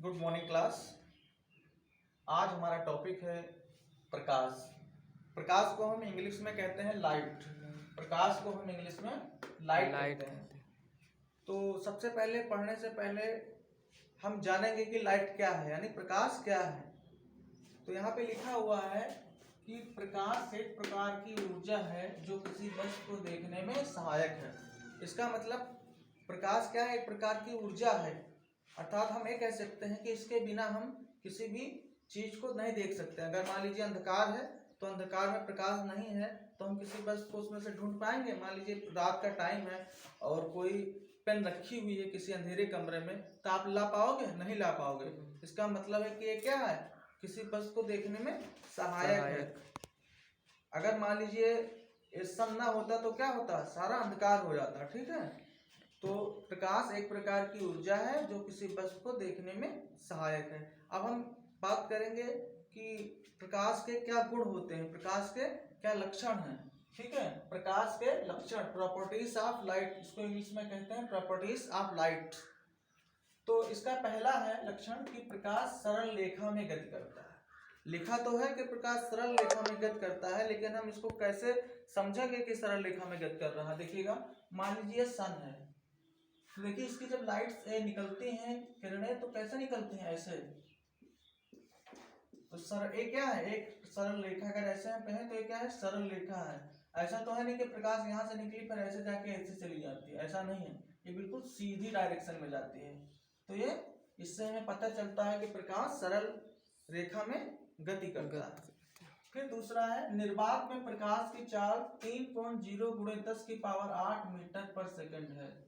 Good morning class. आज हमारा topic है प्रकाश। प्रकाश को हम इंग्लिश में कहते हैं लाइट। प्रकाश को हम इंग्लिश में लाइट कहते हैं। तो सबसे पहले पढ़ने से पहले हम जानेंगे कि लाइट क्या है, यानी प्रकाश क्या है। तो यहाँ पे लिखा हुआ है कि प्रकाश एक प्रकार की ऊर्जा है जो किसी वस्तु को देखने में सहायक है। इसका मतलब प्रकाश क्या है? एक प्रकार की ऊर्जा है, अर्थात हम ये कह सकते हैं कि इसके बिना हम किसी भी चीज को नहीं देख सकते। अगर मान लीजिए अंधकार है तो अंधकार में प्रकाश नहीं है तो हम किसी वस्तु को उसमें से ढूंढ पाएंगे। मान लीजिए रात का टाइम है और कोई पेन रखी हुई है किसी अंधेरे कमरे में, तो आप ला पाओगे? नहीं ला पाओगे। इसका मतलब है कि ये क्या है? किसी वस्तु को देखने में सहायक है। अगर मान लीजिए सन ना होता तो क्या होता? सारा अंधकार हो जाता। ठीक है, तो प्रकाश एक प्रकार की ऊर्जा है जो किसी वस्तु को देखने में सहायक है। अब हम बात करेंगे कि प्रकाश के क्या गुण होते हैं, प्रकाश के क्या लक्षण हैं। ठीक है, प्रकाश के लक्षण, प्रॉपर्टीज ऑफ लाइट, इसको इंग्लिश में कहते हैं प्रॉपर्टीज ऑफ लाइट। तो इसका पहला है लक्षण कि प्रकाश सरल रेखा में गति करता है। लिखा तो है कि प्रकाश सरल रेखा में गति करता है, लेकिन हम इसको कैसे समझेंगे कि सरल रेखा में गति कर रहा है। देखिएगा, मान लीजिए सन है, तो देखिए इसकी जब लाइट्स निकलती हैं किरणें तो कैसे निकलती हैं? ऐसे। तो सर ये क्या है? एक सरल रेखा। अगर ऐसे हम कहें तो ये क्या है? सरल रेखा है। ऐसा तो है नहीं कि प्रकाश यहाँ से निकली पर ऐसे जाके ऐसे चली जाती है, ऐसा नहीं है। ये बिल्कुल सीधी डायरेक्शन में जाती है। तो ये इससे हमें पता चलता है कि प्रकाश सरल रेखा में गति करता है। फिर दूसरा है निर्वात में प्रकाश की चाल 3.0 × 10⁸ मीटर पर सेकंड है।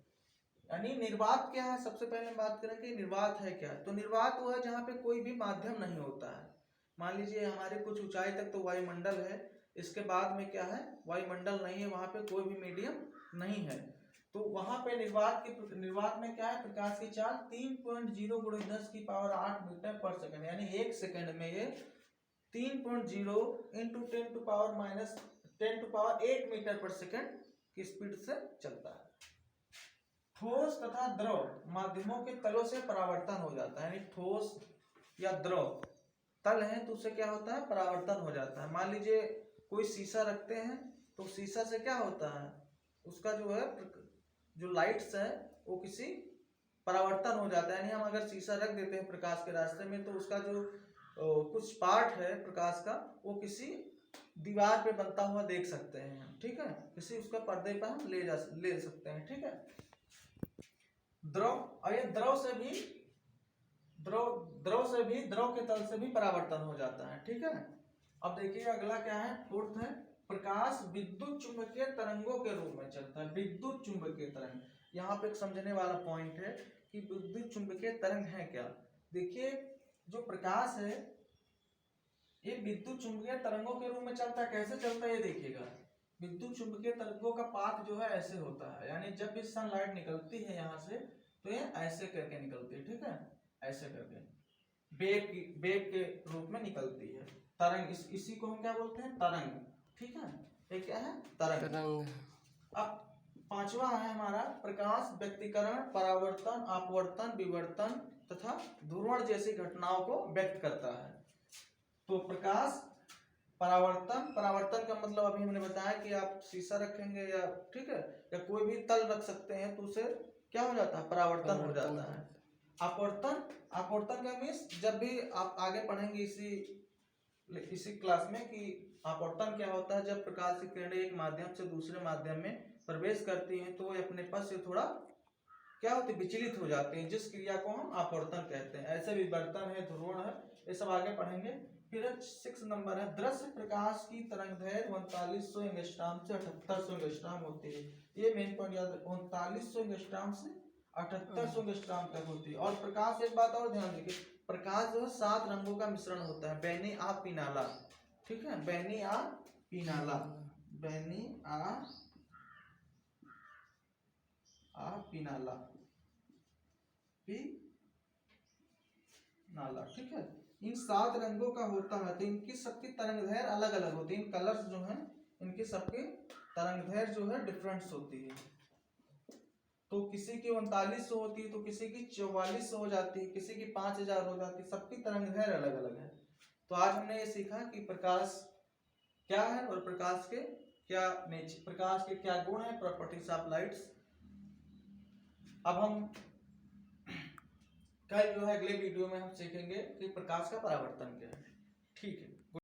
यानी निर्वात क्या है? सबसे पहले बात करें कि निर्वात है क्या। तो निर्वात वो है जहाँ पे कोई भी माध्यम नहीं होता है। मान लीजिए हमारे कुछ ऊंचाई तक तो वायुमंडल है, इसके बाद में क्या है? वायुमंडल नहीं है, वहां पे कोई भी मीडियम नहीं है। तो वहां पे निर्वात में क्या है? प्रकाश की चाल 3.0 × 10⁸ मीटर पर सेकंड, यानी एक सेकंड में ये 3.0 × 10⁻⁸ मीटर पर सेकंड की स्पीड से चलता है। ठोस तथा द्रव माध्यमों के तलों से परावर्तन हो जाता है, यानी ठोस या द्रव तल है तो उससे क्या होता है? परावर्तन हो जाता है। मान लीजिए कोई शीशा रखते हैं तो शीशा से क्या होता है? उसका जो है जो लाइट्स है वो किसी परावर्तन हो जाता है। यानी हम अगर शीशा रख देते हैं प्रकाश के रास्ते में तो उसका जो कुछ पार्ट है प्रकाश का वो किसी दीवार पे बनता हुआ देख सकते हैं हम। ठीक है, किसी उसका पर्दे पर हम ले सकते हैं। ठीक है, द्रव, और ये द्रव से भी द्रव के तल से भी परावर्तन हो जाता है। ठीक है, अब देखिए अगला क्या है? फोर्थ है प्रकाश विद्युत चुंबकीय तरंगों के रूप में चलता है। विद्युत चुंबकीय तरंग, यहाँ पे एक समझने वाला पॉइंट है कि विद्युत चुंबकीय तरंग है क्या। देखिए जो प्रकाश है ये विद्युत चुंबकीय तरंगों के रूप में चलता है। कैसे चलता है ये देखिएगा। विद्युत चुंबकीय तरंगों का पाथ जो है ऐसे होता है, यानी जब भी सनलाइट निकलती है यहाँ से तो ये ऐसे करके निकलती है। ठीक है, ऐसे करके वेव के रूप में निकलती है। तरंग, इसी को हम क्या बोलते हैं? तरंग। ठीक है, ये क्या है? तरंग। अब पांचवा है हमारा प्रकाश व्यक्तीकरण, परावर्तन, अपवर्तन, विवर्तन तथा ध्रुवण जैसी घटनाओं को व्यक्त करता है। तो प्रकाश परावर्तन का मतलब अभी हमने बताया कि आप शीशा रखेंगे या ठीक है या कोई भी तल रख सकते हैं तो उसे क्या हो जाता है? परावर्तन हो जाता है। अपवर्तन का मीन्स जब भी आप आगे पढ़ेंगे इसी क्लास में कि अपवर्तन क्या होता है। जब प्रकाश की किरणें एक माध्यम से दूसरे माध्यम में प्रवेश करती हैं तो वे अपने पथ से थोड़ा क्या होती है? विचलित हो जाते हैं, जिस क्रिया को हम अपवर्तन कहते हैं। ऐसे विवर्तन है, ध्रुवण है, ये सब आगे पढ़ेंगे। फिर 6 नंबर है दृश्य प्रकाश की तरंगदैर्घ्य 3900 एंगस्ट्रॉम से 7800 एंगस्ट्रॉम होती है। ये मेन पॉइंट याद रखो, 3900 एंगस्ट्रॉम से 7800 एंगस्ट्रॉम तक होती है। और प्रकाश, एक बात और ध्यान रखिए, प्रकाश जो है 7 रंगों का मिश्रण होता है, बैनी आ पीनाला। ठीक है, बैनी आ पीनाला, बैनी आ पीनाला, नाला। ठीक है, इन 7 रंगों का होता है तो इनकी सबकी तरंगदैर्घ्य अलग अलग होती है। इन कलर्स जो हैं इनकी सबकी तरंगदैर्घ्य जो है डिफरेंस होती है। तो तो किसी की 3900 होती है, तो किसी की 4400 हो जाती है, किसी की 5000 हो जाती है, सबकी तरंग दैर्घ्य अलग अलग है। तो आज हमने ये सीखा कि प्रकाश क्या है और प्रकाश के क्या नेचर, प्रकाश के क्या गुण है, प्रॉपर्टीज ऑफ लाइट्स। अब हम कल जो है अगले वीडियो में हम सीखेंगे कि प्रकाश का परावर्तन क्या है। ठीक है।